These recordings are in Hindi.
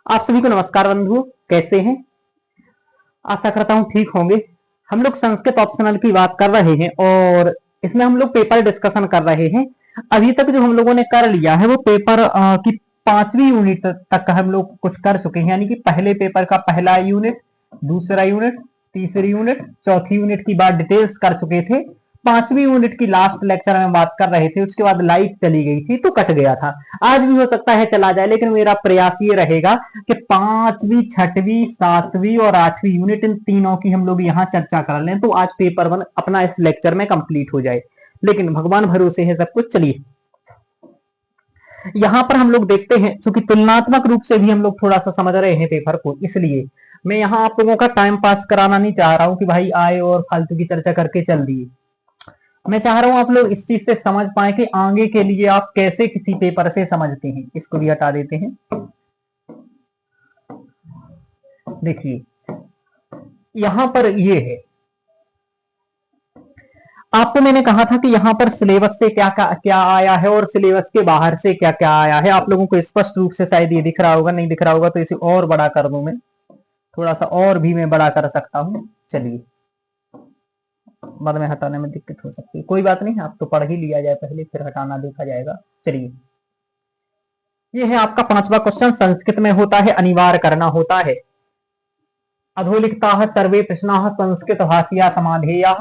आप सभी को नमस्कार बंधु, कैसे हैं? आशा करता हूं ठीक होंगे। हम लोग संस्कृत ऑप्शनल की बात कर रहे हैं और इसमें हम लोग पेपर डिस्कशन कर रहे हैं। अभी तक जो हम लोगों ने कर लिया है वो पेपर की 5वीं यूनिट तक हम लोग कुछ कर चुके हैं, यानी कि पहले पेपर का पहला यूनिट, दूसरा यूनिट, तीसरी यूनिट, चौथी यूनिट की बात डिटेल्स कर चुके थे। 5वीं यूनिट की लास्ट लेक्चर में बात कर रहे थे, उसके बाद लाइट चली गई थी तो कट गया था। आज भी हो सकता है चला जाए, लेकिन मेरा प्रयास ये रहेगा कि 5वीं, 6वीं, 7वीं और 8वीं यूनिट इन तीनों की हम लोग यहाँ चर्चा कर लें तो आज पेपर 1 अपना इस लेक्चर में कंप्लीट हो जाए। लेकिन भगवान भरोसे है सब कुछ। चलिए यहां पर हम लोग देखते हैं, चूंकि तुलनात्मक रूप से भी हम लोग थोड़ा सा समझ रहे हैं पेपर को, इसलिए मैं यहां आप लोगों का टाइम पास कराना नहीं चाह रहा हूं कि भाई आए और फालतू की चर्चा करके चल दिए। मैं चाह रहा हूं आप लोग इस चीज से समझ पाए कि आगे के लिए आप कैसे किसी पेपर से समझते हैं। इसको भी हटा देते हैं। देखिए यहां पर ये है, आपको मैंने कहा था कि यहां पर सिलेबस से क्या क्या क्या आया है और सिलेबस के बाहर से क्या क्या आया है। आप लोगों को स्पष्ट रूप से शायद ये दिख रहा होगा, नहीं दिख रहा होगा तो इसे और बड़ा कर दूं मैं, थोड़ा सा और भी मैं बड़ा कर सकता हूं। चलिए, बाद में हटाने में दिक्कत हो सकती है, कोई बात नहीं, आप तो पढ़ ही लिया जाए पहले, फिर हटाना देखा जाएगा। चलिए, ये है आपका 5वां क्वेश्चन। संस्कृत में होता है अनिवार्य करना होता है। अधोलिखिताः सर्वे प्रश्नाः संस्कृत भाषया समाधेया।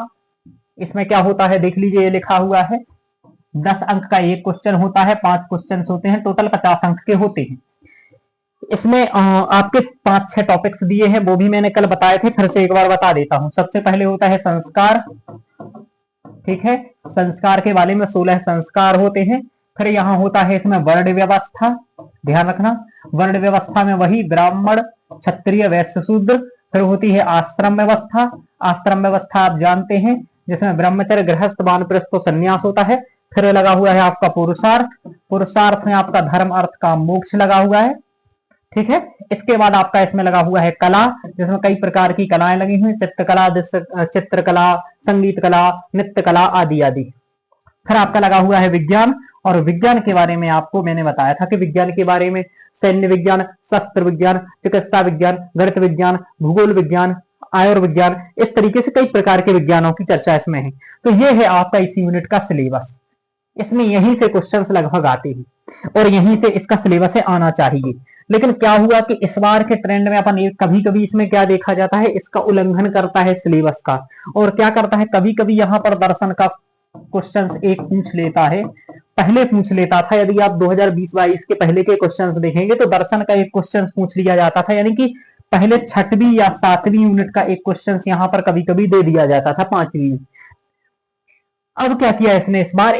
इसमें क्या होता है देख लीजिए, ये लिखा हुआ है 10 अंक का एक क्वेश्चन होता है, 5 क्वेश्चन होते हैं, टोटल 50 अंक के होते हैं। इसमें आपके 5-6 टॉपिक्स दिए हैं, वो भी मैंने कल बताए थे, फिर से एक बार बता देता हूं। सबसे पहले होता है संस्कार, ठीक है, संस्कार के बारे में 16 संस्कार होते हैं। फिर यहाँ होता है इसमें वर्ण व्यवस्था, ध्यान रखना, वर्ण व्यवस्था में वही ब्राह्मण, क्षत्रिय, वैश्य, शूद्र। फिर होती है आश्रम व्यवस्था। आश्रम व्यवस्था आप जानते हैं, जिसमें ब्रह्मचर्य, गृहस्थ, वानप्रस्थ तो संन्यास होता है। फिर लगा हुआ है आपका पुरुषार्थ। पुरुषार्थ में आपका धर्म, अर्थ, काम, मोक्ष लगा हुआ है, ठीक है। इसके बाद आपका इसमें लगा हुआ है कला, जिसमें कई प्रकार की कलाएं लगी हुई, चित्रकला, चित्रकला, संगीत कला, नृत्य कला आदि आदि। फिर आपका लगा हुआ है विज्ञान, और विज्ञान के बारे में आपको मैंने बताया था कि विज्ञान के बारे में सैन्य विज्ञान, शस्त्र विज्ञान, चिकित्सा विज्ञान, गणित विज्ञान, भूगोल विज्ञान, आयुर्विज्ञान, इस तरीके से कई प्रकार के विज्ञानों की चर्चा इसमें है। तो ये है आपका इस यूनिट का सिलेबस। इसमें यहीं से क्वेश्चंस लगभग आते हैं और यहीं से इसका सिलेबस है आना चाहिए। लेकिन क्या हुआ कि इस बार के ट्रेंड में अपन कभी कभी इसमें क्या देखा जाता है, इसका उल्लंघन करता है सिलेबस का, और क्या करता है कभी कभी यहाँ पर दर्शन का क्वेश्चंस एक पूछ लेता है। पहले पूछ लेता था, यदि आप 2020-22 के पहले के क्वेश्चंस देखेंगे तो दर्शन का एक क्वेश्चन पूछ लिया जाता था, यानी कि पहले 6वीं या 7वीं यूनिट का एक क्वेश्चन यहाँ पर कभी कभी दे दिया जाता था 5वीं। अब क्या किया इसने इस बार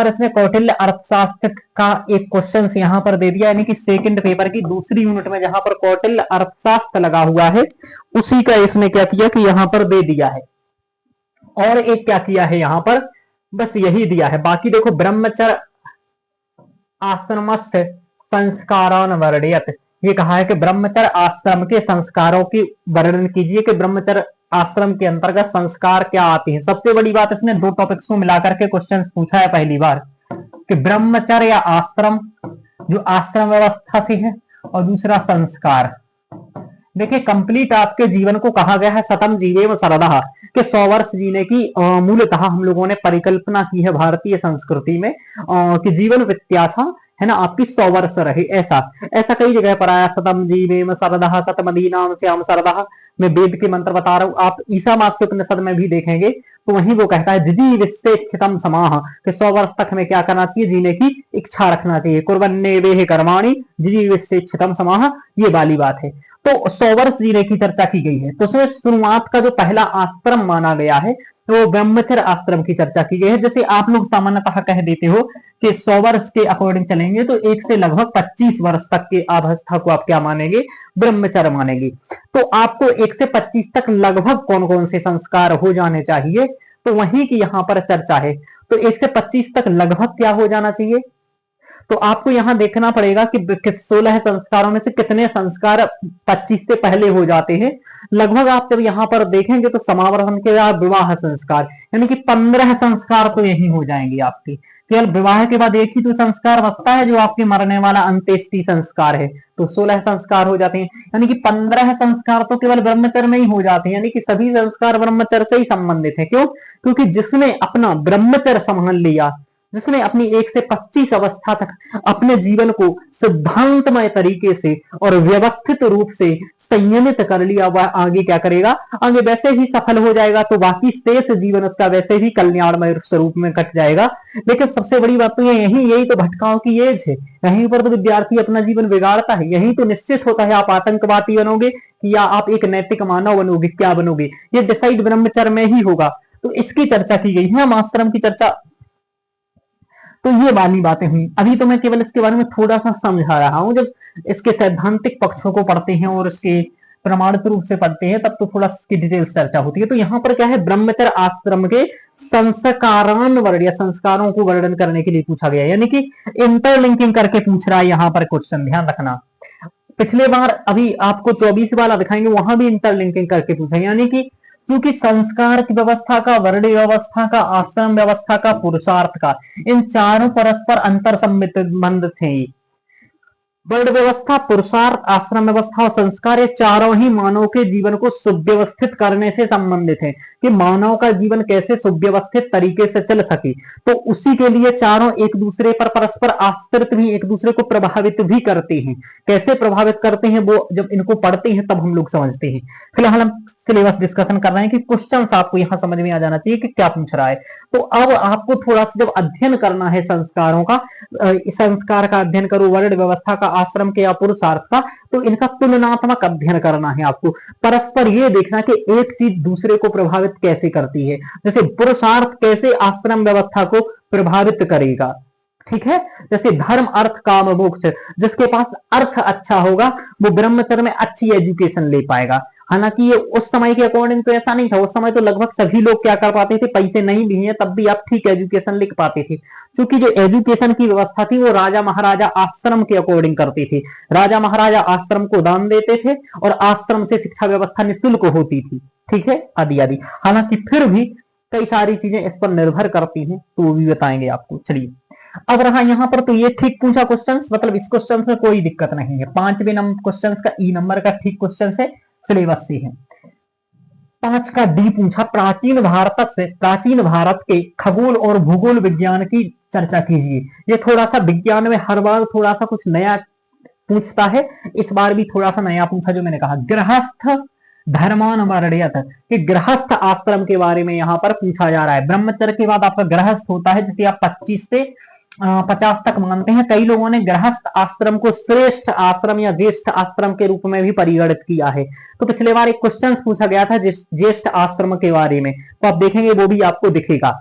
इसने कौटिल्य अर्थशास्त्र का एक क्वेश्चन यहाँ पर दे दिया, यानी कि सेकंड पेपर की दूसरी यूनिट में जहां पर कौटिल्य अर्थशास्त्र लगा हुआ है उसी का इसने क्या किया कि यहाँ पर दे दिया है। और एक क्या किया है यहाँ पर, बस यही दिया है। बाकी देखो, ब्रह्मचर्य आश्रमस्य संस्कारान वर्णयत, ये कहा है कि ब्रह्मचर्य आश्रम के संस्कारों की वर्णन कीजिए कि ब्रह्मचर्य आश्रम के अंतर्गत संस्कार क्या आते हैं। सबसे बड़ी बात, इसने 2 टॉपिक्स को मिलाकर के क्वेश्चन पूछा है पहली बार कि ब्रह्मचर्य या आश्रम, जो आश्रम व्यवस्था से है, और दूसरा संस्कार। देखिए, कंप्लीट आपके जीवन को कहा गया है शतम जीवेम शरदः, कि 100 वर्ष जीने की मूलतः हम लोगों ने परिकल्पना की है भारतीय संस्कृति में, कि जीवन प्रत्याशा है ना आपकी 100 वर्ष रहे। ऐसा ऐसा कई जगह पर आया, शतम जीवेम शरदः शतमदीनाम श्याम शरदः। मैं वेद के मंत्र बता रहा हूं, आप ईसा मास्योपनिषद में भी देखेंगे तो वहीं वो कहता है जिजीविषेक्षितम समाह, कि 100 वर्ष तक हमें क्या करना चाहिए, जीने की इच्छा रखना चाहिए। कुर्वन्नेवेह कर्माणि जिजीविषेक्षितम समाह, ये वाली बात है। तो 100 वर्ष जीने की चर्चा की गई है। तो उसमें शुरुआत का जो पहला आश्रम माना गया है तो ब्रह्मचर्य आश्रम की चर्चा की गई है। जैसे आप लोग सामान्यतः कह देते हो कि 100 वर्ष के अकॉर्डिंग चलेंगे तो 1 से लगभग 25 वर्ष तक के अवस्था को आप क्या मानेंगे, ब्रह्मचर्य मानेंगे। तो आपको 1 से 25 तक लगभग कौन कौन से संस्कार हो जाने चाहिए, तो वही की यहाँ पर चर्चा है। तो 1 से 25 तक लगभग क्या हो जाना चाहिए, तो आपको यहां देखना पड़ेगा कि 16 संस्कारों में से कितने संस्कार 25 से पहले हो जाते हैं। लगभग आप जब यहां पर देखेंगे तो समावर्तन के बाद विवाह संस्कार, यानी कि 15 संस्कार तो यही हो जाएंगे आपके। केवल विवाह के बाद एक ही तो संस्कार बचता है जो आपके मरने वाला अंत्येष्टि संस्कार है, तो 16 संस्कार हो जाते हैं, यानी कि 15 संस्कार तो केवल ब्रह्मचर्य में ही हो जाते हैं, यानी कि सभी संस्कार ब्रह्मचर्य से ही संबंधित है। क्यों? क्योंकि जिसने अपना ब्रह्मचर्य संभाल लिया, जिसने अपनी 1 से 25 अवस्था तक अपने जीवन को सिद्धांतमय तरीके से और व्यवस्थित रूप से संयमित कर लिया, वह आगे क्या करेगा? आगे वैसे ही सफल हो जाएगा, तो बाकी शेष जीवन उसका वैसे ही कल्याणमय स्वरूप में कट जाएगा। लेकिन सबसे बड़ी बात तो यही तो भटकाव की एज है, यहीं पर तो विद्यार्थी अपना जीवन बिगाड़ता है, यही तो निश्चित होता है आप आतंकवादी बनोगे या आप एक नैतिक मानव बनोगे, क्या बनोगे, ये डिसाइड ब्रह्मचर्य में ही होगा। तो इसकी चर्चा की गई है, हम आश्रम की चर्चा, तो ये वाली बातें हुई। अभी तो मैं केवल इसके बारे में थोड़ा सा समझा रहा हूं, जब इसके सैद्धांतिक पक्षों को पढ़ते हैं और इसके प्रमाणित रूप से पढ़ते हैं तब तो थोड़ा इसकी डिटेल चर्चा होती है। तो यहाँ पर क्या है, ब्रह्मचर्य आश्रम के संस्कारान वर्ण या संस्कारों को वर्णन करने के लिए पूछा गया, यानी कि इंटरलिंकिंग करके पूछ रहा है यहाँ पर क्वेश्चन, ध्यान रखना। पिछले बार अभी आपको 24 वाला दिखाएंगे, वहां भी इंटरलिंकिंग करके पूछा, यानी कि क्योंकि संस्कार की व्यवस्था का, वर्ण व्यवस्था का, आश्रम व्यवस्था का, पुरुषार्थ का, इन चारों परस्पर अंतर संबंध थे। वर्ण व्यवस्था, पुरुषार्थ, आश्रम व्यवस्था और संस्कार, ये चारों ही मानव के जीवन को सुव्यवस्थित करने से संबंधित है, कि मानव का जीवन कैसे सुव्यवस्थित तरीके से चल सके। तो उसी के लिए चारों एक दूसरे पर परस्पर आश्रित भी, एक दूसरे को प्रभावित भी करते हैं। कैसे प्रभावित करते हैं वो जब इनको पढ़ते हैं तब हम लोग समझते हैं। फिलहाल हम सिलेबस डिस्कशन कर रहे हैं कि क्वेश्चन आपको यहाँ समझ में आ जाना चाहिए कि क्या पूछ रहा है। तो अब आपको थोड़ा सा जब अध्ययन करना है संस्कारों का, संस्कार का अध्ययन करो, वर्ण व्यवस्था का, आश्रम के या पुरुषार्थ का, तो इनका तुलनात्मक अध्ययन करना है आपको। परस्पर ये देखना कि एक चीज दूसरे को प्रभावित कैसे करती है, जैसे पुरुषार्थ कैसे आश्रम व्यवस्था को प्रभावित करेगा, ठीक है। जैसे धर्म, अर्थ, काम, मोक्ष, जिसके पास अर्थ अच्छा होगा वो ब्रह्मचर्य में अच्छी एजुकेशन ले पाएगा। हालांकि ये उस समय के अकॉर्डिंग तो ऐसा नहीं था, उस समय तो लगभग सभी लोग क्या कर पाते थे, पैसे नहीं भी हैं तब भी आप ठीक एजुकेशन लिख पाते थे, क्योंकि जो एजुकेशन की व्यवस्था थी वो राजा महाराजा आश्रम के अकॉर्डिंग करते थे। राजा महाराजा आश्रम को दान देते थे और आश्रम से शिक्षा व्यवस्था निःशुल्क होती थी, ठीक है, आदि आदि। हालांकि फिर भी कई सारी चीजें इस पर निर्भर करती हैं, तो वो भी बताएंगे आपको। चलिए, अब रहा यहाँ पर, तो ये ठीक पूछा क्वेश्चन, मतलब इस क्वेश्चन में कोई दिक्कत नहीं है। 5वें नंबर क्वेश्चन का ई नंबर का ठीक क्वेश्चन है, सिलेबस से है। 5 का डी पूछा, प्राचीन भारत के खगोल और भूगोल विज्ञान की चर्चा कीजिए। ये थोड़ा सा विज्ञान में हर बार थोड़ा सा कुछ नया पूछता है, इस बार भी थोड़ा सा नया पूछा, जो मैंने कहा गृहस्थ धर्मान वर्ण्यत, कि गृहस्थ आश्रम के बारे में यहाँ पर पूछा जा रहा है। ब्रह्मचर्य के बाद आपका गृहस्थ होता है, जिसे आप 25 से 50 तक मानते हैं। कई लोगों ने गृहस्थ आश्रम को श्रेष्ठ आश्रम या ज्येष्ठ आश्रम के रूप में भी परिगणित किया है। तो पिछले बार एक क्वेश्चन पूछा गया था ज्येष्ठ आश्रम के बारे में, तो आप देखेंगे वो भी आपको दिखेगा।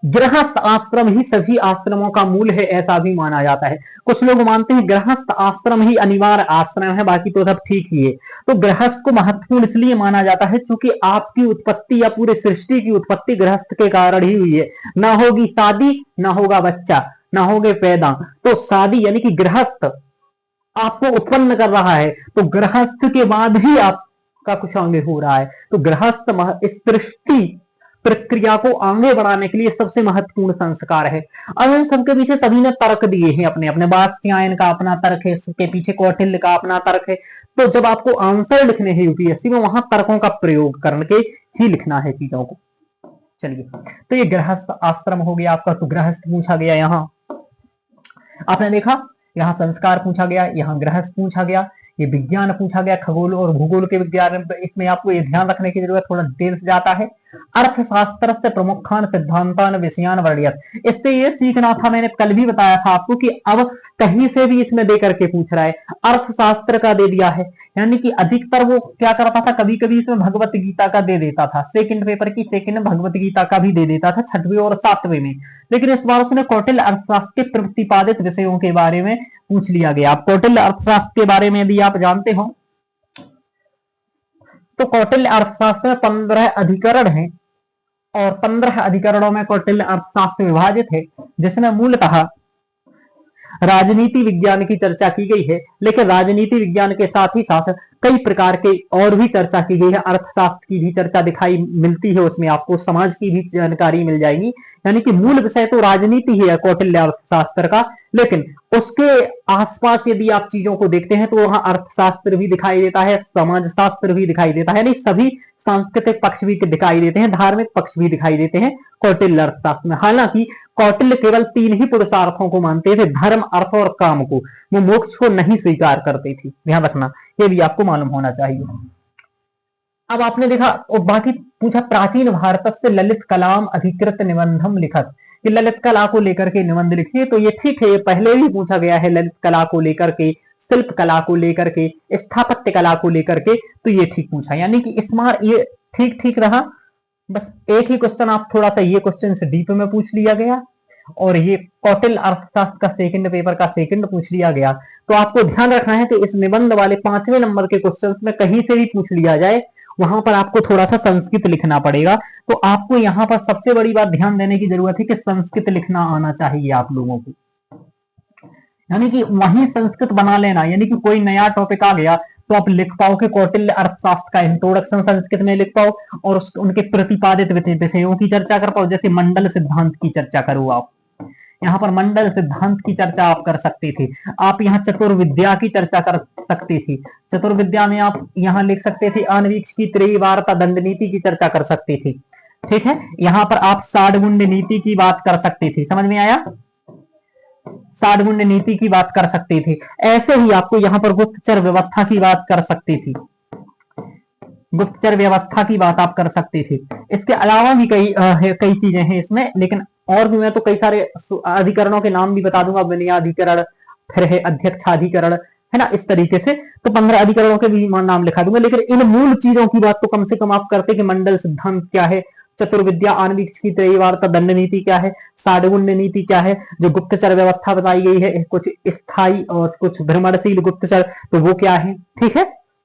गृहस्थ आश्रम ही सभी आश्रमों का मूल है, ऐसा भी माना जाता है। कुछ लोग मानते हैं गृहस्थ आश्रम ही अनिवार्य आश्रम है, बाकी तो सब ठीक ही है। तो गृहस्थ को महत्वपूर्ण इसलिए माना जाता है क्योंकि आपकी उत्पत्ति या पूरे सृष्टि की उत्पत्ति गृहस्थ के कारण ही हुई है। ना होगी शादी, ना होगा बच्चा, ना होगे पैदा, तो शादी यानी कि गृहस्थ आपको उत्पन्न कर रहा है, तो गृहस्थ के बाद ही आपका कुछ आगे हो रहा है। तो गृहस्थ इस सृष्टि प्रक्रिया को आगे बढ़ाने के लिए सबसे महत्वपूर्ण संस्कार है। अब इन सबके पीछे सभी ने तर्क दिए हैं अपने अपने, वात्स्यायन का अपना तर्क है, इसके पीछे कौटिल्य का अपना तर्क है। तो जब आपको आंसर लिखने हैं यूपीएससी में, वहां तर्कों का प्रयोग करके ही लिखना है चीजों को। चलिए, तो ये गृहस्थ आश्रम हो गया आपका, तो गृहस्थ पूछा गया। यहां आपने देखा, यहां संस्कार पूछा गया, यहां गृहस्थ पूछा गया, ये विज्ञान पूछा गया, खगोल और भूगोल के विज्ञान। इसमें आपको ये ध्यान रखने की जरूरत, थोड़ा डिटेल से जाता है। अर्थशास्त्र से प्रमुखान सिद्धांतान विषयान वर्ण्यत, इससे ये सीखना था, मैंने कल भी बताया था आपको कि अब कहीं से भी इसमें दे करके पूछ रहा है। अर्थशास्त्र का दे दिया है, यानी कि अधिकतर वो क्या करता था, कभी कभी इसमें भगवत गीता का दे देता था, सेकंड पेपर की सेकंड भगवत गीता का भी दे देता था 6वें और 7वें में। लेकिन इस बार उसने कौटिल्य अर्थशास्त्र के प्रतिपादित विषयों के बारे में पूछ लिया गया। आप कौटिल्य अर्थशास्त्र के बारे में यदि आप जानते हो तो कौटिल्य अर्थशास्त्र में 15 अधिकरण हैं और 15 अधिकरणों में कौटिल्य अर्थशास्त्र विभाजित है, जिसमें मूलतः राजनीति विज्ञान की चर्चा की गई है। लेकिन राजनीति विज्ञान के साथ ही साथ कई प्रकार के और भी चर्चा की गई है। अर्थशास्त्र की भी चर्चा दिखाई मिलती है, उसमें आपको समाज की भी जानकारी मिल जाएगी। यानी कि मूल विषय तो राजनीति ही है कौटिल्य अर्थशास्त्र का, लेकिन उसके आसपास यदि आप चीजों को देखते हैं तो वहां अर्थशास्त्र भी दिखाई देता है, समाजशास्त्र भी दिखाई देता है, यानी सभी सांस्कृतिक पक्ष भी दिखाई देते हैं, धार्मिक पक्ष भी दिखाई देते हैं कौटिल्य अर्थशास्त्र में। हालांकि कौटिल्य केवल 3 ही पुरुषार्थों को मानते थे, धर्म, अर्थ और काम को। वो मोक्ष को नहीं स्वीकार करते थे, ध्यान रखना, ये भी आपको मालूम होना चाहिए। अब आपने देखा और बाकी पूछा, प्राचीन भारत से ललित कलाम अधिकृत निबंधम लिखत, कि ललित कला को लेकर के निबंध लिखिए। तो ये ठीक है, ये पहले भी पूछा गया है ललित कला को लेकर के, शिल्प कला को लेकर के, स्थापत्य कला को लेकर के, तो ये ठीक पूछा, यानी कि इस बार ये ठीक ठीक रहा। बस एक ही क्वेश्चन आप थोड़ा सा ये क्वेश्चन से डीप में पूछ लिया गया, और ये कौटिल्य अर्थशास्त्र का सेकंड पेपर का सेकंड पूछ लिया गया। तो आपको ध्यान रखना है कि इस निबंध वाले 5वें नंबर के क्वेश्चन में कहीं से भी पूछ लिया जाए, वहां पर आपको थोड़ा सा संस्कृत लिखना पड़ेगा। तो आपको यहाँ पर सबसे बड़ी बात ध्यान देने की जरूरत है कि संस्कृत लिखना आना चाहिए आप लोगों को, यानी कि वहीं संस्कृत बना लेना, यानी कि कोई नया टॉपिक आ गया तो आप लिख पाओ कि कौटिल्य अर्थशास्त्र का इंट्रोडक्शन संस्कृत में लिख पाओ, और उनके प्रतिपादित विषयों की चर्चा कर पाओ। जैसे मंडल सिद्धांत की चर्चा करो आप, यहाँ पर मंडल सिद्धांत की चर्चा आप कर सकते थे। आप यहाँ चतुर्विद्या की चर्चा कर सकते थे, चतुर्विद्या में आप यहाँ लिख सकते थे आणविक की त्रयवारता दंड नीति की चर्चा कर सकते थे, ठीक है। यहाँ पर आप साडगुंड नीति की बात कर सकते थे, समझ में आया, साडगुंड नीति की बात कर सकते थे। ऐसे ही आपको यहाँ पर गुप्तचर व्यवस्था की बात कर सकते थे, गुप्तचर व्यवस्था की बात आप कर सकते थे। इसके अलावा भी कई चीजें हैं इसमें, लेकिन और भी मैं तो कई सारे अधिकरणों के नाम भी बता दूंगा, विनयाधिकरण, फिर है अध्यक्षाधिकरण, है ना, इस तरीके से। तो 15 अधिकरणों के भी नाम लिखा दूंगा, लेकिन इन मूल चीजों की बात तो कम से कम आप करते कि मंडल सिद्धांत क्या है, चतुर्विद्या, आणविक की त्रयवारता दंड नीति क्या है, साडगुंड नीति क्या है, जो गुप्तचर व्यवस्था बताई गई है, कुछ स्थायी और कुछ भ्रमणशील गुप्तचर, तो वो क्या है, ठीक है।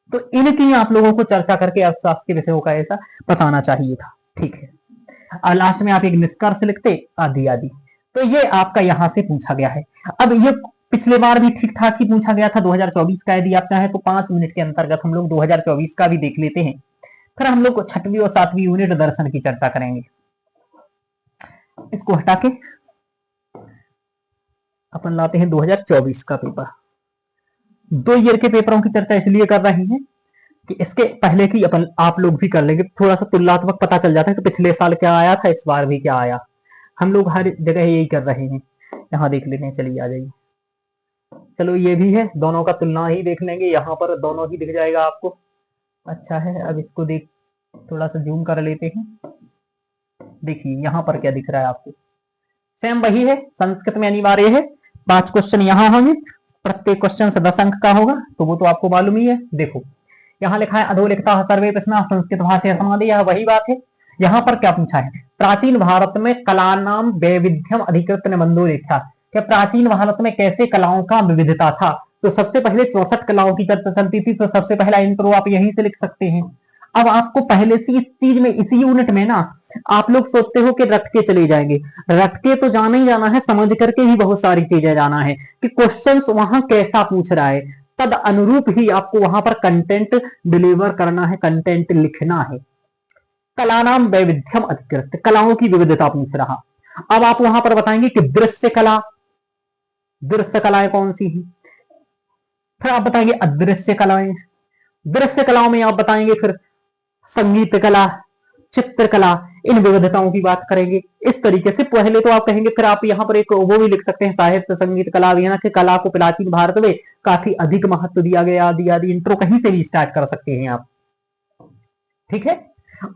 तो इनकी आप लोगों को चर्चा करके अर्थशास्त्र के विषयों का ऐसा बताना चाहिए था, ठीक है। और लास्ट में आप एक निष्कर्ष लिखते आदि आदि। तो ये आपका यहां से पूछा गया है। अब ये पिछले बार भी ठीक ठाक ही पूछा गया था 2024 का। यदि आप चाहें तो 5 मिनट के अंतर्गत हम लोग 2024 का भी देख लेते हैं, फिर हम लोग 6वीं और 7वीं यूनिट दर्शन की चर्चा करेंगे। इसको हटा के अपन लाते हैं 2024 का पेपर। 2 ईयर के पेपरों की चर्चा इसलिए कर रहे हैं कि इसके पहले की अपन आप लोग भी कर लेंगे, थोड़ा सा तुलनात्मक पता चल जाता है कि पिछले साल क्या आया था, इस बार भी क्या आया। हम लोग हर जगह यही कर रहे हैं। यहाँ देख लेते हैं, चलिए आ जाइए। चलो ये भी है, दोनों का तुलना ही देख लेंगे, यहाँ पर दोनों ही दिख जाएगा आपको। अच्छा है, अब इसको देख थोड़ा सा जूम कर लेते हैं। देखिए यहाँ पर क्या दिख रहा है आपको, सेम वही है, संस्कृत में अनिवार्य है। 5 क्वेश्चन यहाँ होंगे, प्रत्येक क्वेश्चन से 10 अंक का होगा, तो वो तो आपको मालूम ही है। देखो यहाँ लिखा है अधोलिखिता सर्वे प्रश्न संस्कृत भाषा समाधि, यह वही बात है। यहाँ पर क्या पूछा है, प्राचीन भारत में कला नाम वैविध्यम अधिकृत निबंधो लिखा, क्या प्राचीन भारत में कैसे कलाओं का विविधता था। तो सबसे पहले 64 कलाओं की चर्चा चलती थी, तो सबसे पहला इंट्रो आप यहीं से लिख सकते हैं। अब आपको पहले से इस चीज में, इसी यूनिट में ना, आप लोग सोचते हो कि रट के चले जाएंगे, रट के तो जाना ही जाना है, समझ करके ही बहुत सारी चीजें जाना है कि क्वेश्चंस वहां कैसा पूछ रहा है, तद अनुरूप ही आपको वहां पर कंटेंट डिलीवर करना है, कंटेंट लिखना है। कला नाम वैविध्यम अधिकृत, कलाओं की विविधता पूछ रहा। अब आप वहां पर बताएंगे कि दृश्य कला, दृश्य कलाएं कौन सी हैं, फिर आप बताएंगे अदृश्य कलाएं, दृश्य कलाओं में आप बताएंगे फिर संगीत कला, चित्रकला, इन विविधताओं की बात करेंगे। इस तरीके से पहले तो आप कहेंगे, फिर आप यहाँ पर एक वो भी लिख सकते हैं, साहित्य संगीत कला भी है ना, कि कला को प्राचीन भारत में काफी अधिक महत्व दिया गया, आदि आदि। इंट्रो कहीं से भी स्टार्ट कर सकते हैं आप, ठीक है।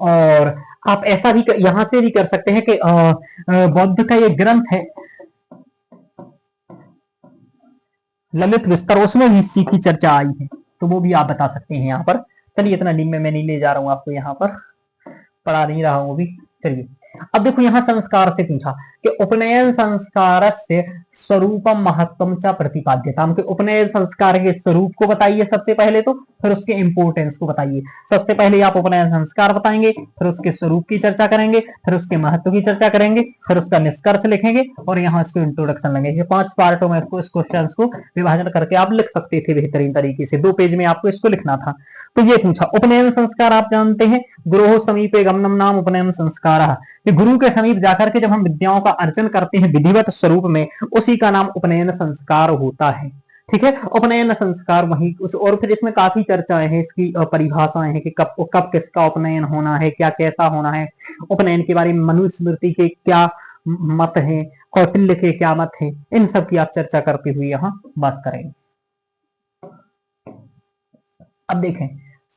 और आप ऐसा भी यहां से भी कर सकते हैं कि बौद्ध का ये ग्रंथ है ललित विस्तार, उसमें भी इसी की चर्चा आई है, तो वो भी आप बता सकते हैं यहाँ पर। चलिए इतना डीप में मैं नहीं ले जा रहा हूं आपको, यहाँ पर पढ़ा नहीं रहा हूं अभी। चलिए अब देखो यहाँ संस्कार से पूछा कि उपनयन संस्कारस्य स्वरूपम महत्वम च प्रतिपाद्यताम, कि उपनयन संस्कार के स्वरूप को बताइए सबसे पहले, तो फिर उसके इंपोर्टेंस को बताइए। सबसे पहले आप उपनयन संस्कार बताएंगे, फिर उसके स्वरूप की चर्चा करेंगे, फिर उसके महत्व की चर्चा करेंगे, फिर उसका निष्कर्ष लिखेंगे और यहाँ इसको इंट्रोडक्शन लेंगे। ये 5 पार्टों में इसको, इस क्वेश्चन को विभाजन करके आप लिख सकते थे बेहतरीन तरीके से। 2 पेज में आपको इसको लिखना था। तो ये पूछा उपनयन संस्कार, आप जानते हैं गुरु समीपे गमनम नाम उपनयन संस्कार, गुरु के समीप जाकर के जब हम विद्याओं का अर्जन करते हैं विधिवत स्वरूप में, उसी का नाम उपनयन संस्कार होता है। ठीक है, उपनयन संस्कार वही उस, और फिर इसमें काफी चर्चाएं हैं, इसकी परिभाषाएं हैं कि कब कब किसका उपनयन होना है, क्या कैसा होना है, उपनयन के बारे में मनुस्मृति के क्या मत हैं, कौटिल्य के क्या मत हैं, इन सब की आप चर्चा करते हुए यहाँ बात करेंगे। अब देखें,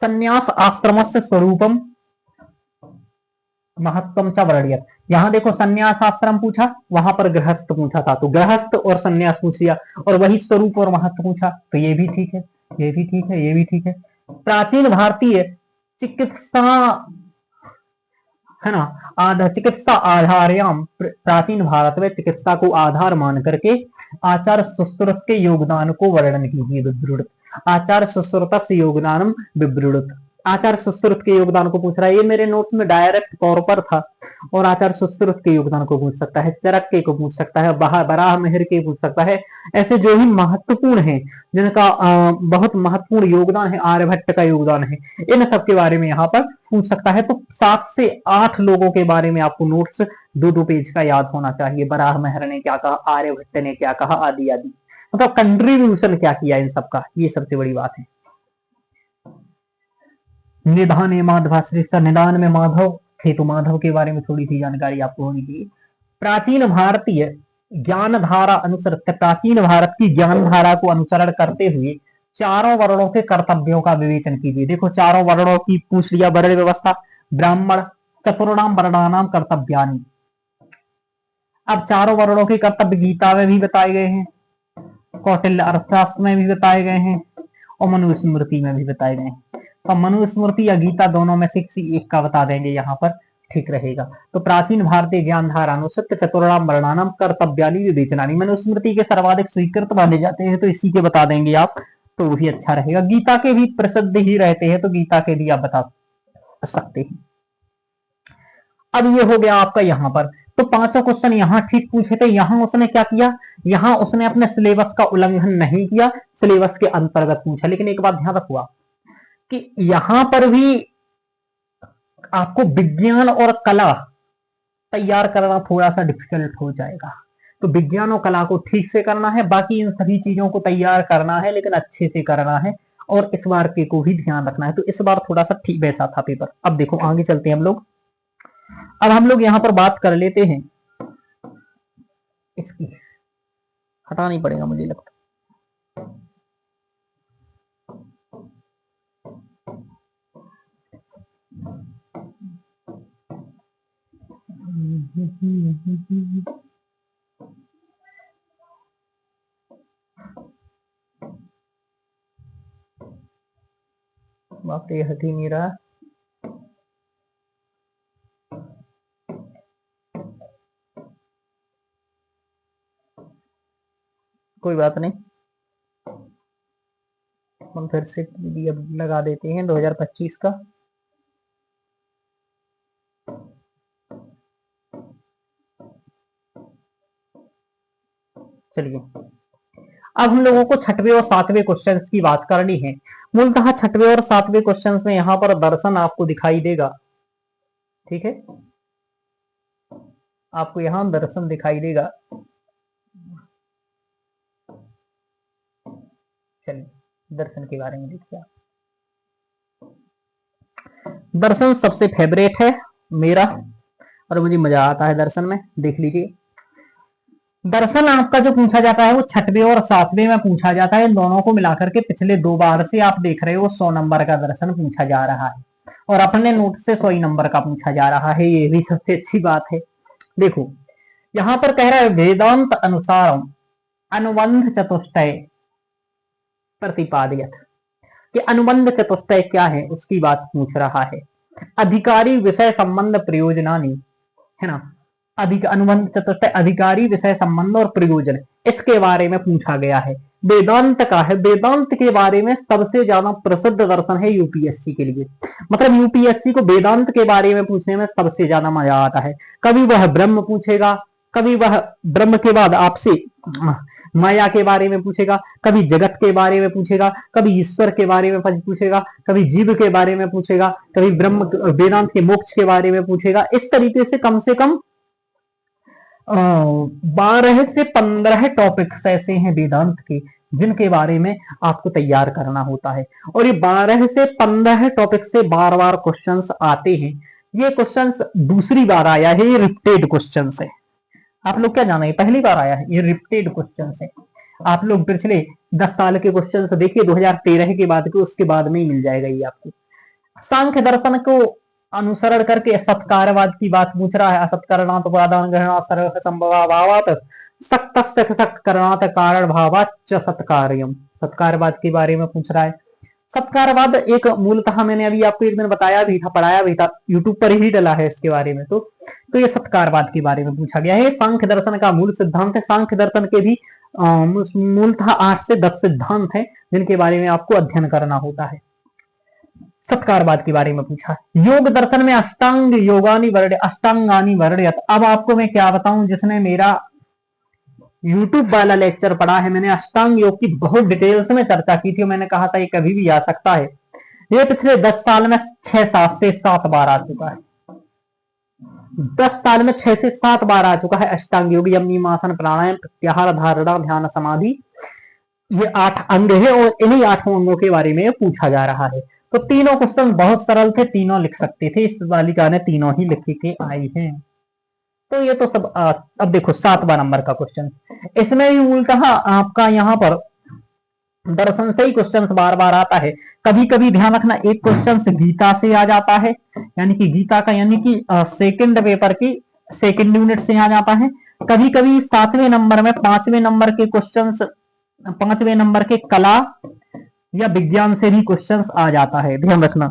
संन्यास आश्रमस्य स्वरूपम महत्वम च वर्ण्यत। यहां देखो संन्यास आश्रम पूछा, वहां पर गृहस्थ पूछा था, तो गृहस्थ और संन्यास पूछ लिया, और वही स्वरूप और महत्व पूछा, तो ये भी ठीक है, ये भी ठीक है, ये भी ठीक है। प्राचीन भारतीय चिकित्सा, है ना, चिकित्सा आधार्याम, प्राचीन भारत में चिकित्सा को आधार मान करके आचार्य सुश्रुत के योगदान को वर्णन कीजिए विवृणुत। आचार्य सुश्रुत से योगदान विवृणुत, आचार्य सुश्रुत के योगदान को पूछ रहा है। ये मेरे नोट्स में डायरेक्ट तौर पर था, और आचार्य सुश्रुत के योगदान को पूछ सकता है, चरक को पूछ सकता है, बराह मिहिर के पूछ सकता है। ऐसे जो भी महत्वपूर्ण है, जिनका बहुत महत्वपूर्ण योगदान है, आर्यभट्ट का योगदान है, इन सब के बारे में यहाँ पर पूछ सकता है। तो 7 से 8 लोगों के बारे में आपको नोट्स 2-2 पेज का याद होना चाहिए। बराह मिहिर ने क्या कहा, आर्यभट्ट ने क्या कहा, आदि आदि, मतलब कंट्रीब्यूशन क्या किया इन सबका, ये सबसे बड़ी बात है। निधान माधवाश्रेष्ठ, निदान में माधव थे, तो माधव के बारे में थोड़ी सी जानकारी आपको होनी चाहिए। प्राचीन भारतीय ज्ञान धारा अनुसृत, प्राचीन भारत की ज्ञान धारा को अनुसरण करते हुए चारों वर्णों के कर्तव्यों का विवेचन कीजिए। देखो चारों वर्णों की पूछ लिया, वर्ण व्यवस्था, ब्राह्मण चतुर्णाम वर्णानाम कर्तव्यानि। अब चारों वर्णों के कर्तव्य गीता में भी बताए गए हैं, कौटिल्य अर्थशास्त्र में भी बताए गए हैं, और मनुस्मृति में भी बताए गए हैं। तो मनुस्मृति या गीता दोनों में से किसी एक का बता देंगे, यहाँ पर ठीक रहेगा। तो प्राचीन भारतीय ज्ञान धारा अनुसृत चतुर्णाम वर्णानाम कर्तव्यानि विवेचनानि, मनुस्मृति के सर्वाधिक स्वीकृत माने जाते हैं, तो इसी के बता देंगे आप, तो भी अच्छा रहेगा। गीता के भी प्रसिद्ध ही रहते हैं, तो गीता के भी आप बता सकते हैं। अब ये हो गया आपका यहाँ पर, तो 5 क्वेश्चन यहाँ ठीक पूछे थे। यहाँ उसने क्या किया, यहाँ उसने अपने सिलेबस का उल्लंघन नहीं किया, सिलेबस के अंतर्गत पूछा। लेकिन एक बात ध्यान रखुआ कि यहां पर भी आपको विज्ञान और कला तैयार करना थोड़ा सा डिफिकल्ट हो जाएगा। तो विज्ञान और कला को ठीक से करना है, बाकी इन सभी चीजों को तैयार करना है, लेकिन अच्छे से करना है, और इस बार के को भी ध्यान रखना है। तो इस बार थोड़ा सा ठीक वैसा था पेपर। अब देखो आगे चलते हैं हम लोग। अब हम लोग यहाँ पर बात कर लेते हैं इसकी, हटानी पड़ेगा मुझे लगता बाप रे, हट ही नहीं रहा। कोई बात नहीं, हम फिर से अब लगा देते हैं 2025 का। चलिए, अब हम लोगों को 6वें और 7वें क्वेश्चंस की बात करनी है। मूलतः 6वें और 7वें क्वेश्चंस में यहाँ पर दर्शन आपको दिखाई देगा, ठीक है, आपको यहाँ दर्शन दिखाई देगा। चलिए दर्शन के बारे में देखिए। दर्शन सबसे फेवरेट है मेरा, और मुझे मजा आता है दर्शन में। देख लीजिए, दर्शन आपका जो पूछा जाता है वो 6वें और 7वें में पूछा जाता है। दोनों को मिलाकर के पिछले 2 बार से आप देख रहे हो 100 नंबर का दर्शन पूछा जा रहा है, और अपने नोट से 100 नंबर का पूछा जा रहा है। ये भी सबसे अच्छी बात है। देखो यहां पर कह रहा है वेदांत अनुसार अनुबंध चतुष्टय प्रतिपादित, कि अनुबंध चतुष्टय क्या है उसकी बात पूछ रहा है। अधिकारी विषय संबंध प्रयोजनानि, है ना, अनुबंध चतुष्टय अधिकारी, विषय संबंध और प्रयोजन, इसके बारे में पूछा गया है। वेदांत का है, वेदांत के बारे में सबसे ज्यादा प्रसिद्ध दर्शन है यूपीएससी के लिए। मतलब यूपीएससी को वेदांत के बारे में पूछने में सबसे ज्यादा मजा आता है। कभी वह ब्रह्म पूछेगा, कभी वह ब्रह्म के बाद आपसे माया के बारे में पूछेगा, कभी जगत के बारे में पूछेगा, कभी ईश्वर के बारे में पूछेगा, कभी जीव के बारे में पूछेगा, कभी ब्रह्म वेदांत के मोक्ष के बारे में पूछेगा। इस तरीके से कम 12 से 15 टॉपिक्स ऐसे हैं वेदांत के जिनके बारे में आपको तैयार करना होता है। और ये 12 से 15 टॉपिक से बार बार क्वेश्चंस आते हैं। ये क्वेश्चंस दूसरी बार आया है, ये रिपीटेड क्वेश्चंस है। आप लोग क्या जाना है, पहली बार आया है, ये रिपीटेड क्वेश्चंस है। आप लोग पिछले 10 साल के क्वेश्चंस देखिए, 2013 के बाद के, उसके बाद में ही मिल जाएगा ये आपको। सांख्य दर्शन को अनुसरण करके सत्कारवाद की बात पूछ रहा है। असत्करणात् उपादान ग्रहणात् सर्व संभवाभावात् सक्तस्य सत्करणात् कारण भावात् च सत्कार्यम्। सत्कारवाद के बारे में पूछ रहा है। सत्कारवाद एक मूलतः मैंने अभी आपको एक दिन बताया भी था, पढ़ाया भी था, यूट्यूब पर ही डला है इसके बारे में। तो ये सत्कारवाद के बारे में पूछा गया है। सांख्य दर्शन का मूल सिद्धांत है। सांख्य दर्शन के भी मूलतः 8 से 10 सिद्धांत हैं जिनके बारे में आपको अध्ययन करना होता है। सत्कारवाद के बारे में पूछा। योग दर्शन में अष्टांग योगानि वर्ण्य अष्टांगानि वर्ण्यत। अब आपको मैं क्या बताऊं, जिसने मेरा यूट्यूब वाला लेक्चर पढ़ा है, मैंने अष्टांग योग की बहुत डिटेल्स में चर्चा की थी। मैंने कहा था ये कभी भी आ सकता है। ये पिछले 10 साल में 6 से 7 बार आ चुका है। 10 साल में 6 से 7 बार आ चुका है अष्टांग योग। यम नियम आसन प्राणायाम प्रत्याहार धारणा ध्यान समाधि, ये 8 अंग है और इन्हीं 8 अंगों के बारे में पूछा जा रहा है। तो तीनों क्वेश्चन बहुत सरल थे, तीनों लिख सकते थे। इस बालिका ने तीनों ही लिख के आई हैं। तो ये तो सब अब देखो 7वां नंबर का क्वेश्चन, इसमें भी मूलतः आपका यहाँ पर दर्शन से ही क्वेश्चन बार बार आता है। कभी कभी ध्यान रखना, एक क्वेश्चन गीता से आ जाता है, यानी कि गीता का यानी कि सेकंड पेपर की सेकंड यूनिट से आ जाता है। कभी कभी 7वें नंबर में 5वें नंबर के क्वेश्चन, 5वें नंबर के कला या विज्ञान से भी क्वेश्चंस आ जाता है। ध्यान रखना,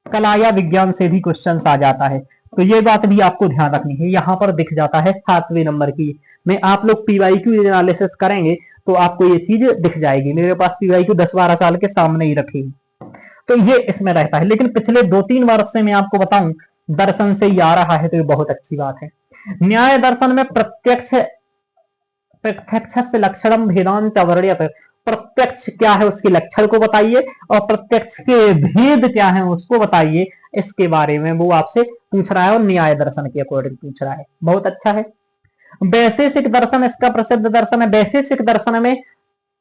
कला या विज्ञान से भी क्वेश्चंस आ जाता है। तो ये बात भी आपको ध्यान रखनी है। यहाँ पर दिख जाता है 7वें नंबर की। में आप लोग पीवाईक्यू एनालिसिस करेंगे तो आपको ये चीज दिख जाएगी। मेरे पास पीवाईक्यू 10-12 साल के सामने ही रखी, तो ये इसमें रहता है। लेकिन पिछले 2-3 वर्ष से मैं आपको बताऊं दर्शन से ही आ रहा है, तो ये बहुत अच्छी बात है। न्याय दर्शन में प्रत्यक्ष लक्षणम भेदांच वर्ण्यत। प्रत्यक्ष क्या है उसके लक्षण को बताइए और प्रत्यक्ष के भेद क्या है उसको बताइए। इसके बारे में वो आपसे पूछ रहा है और न्याय दर्शन के अकॉर्डिंग पूछ रहा है। बहुत अच्छा है। वैशेषिक दर्शन इसका प्रसिद्ध दर्शन है। वैशेषिक दर्शन में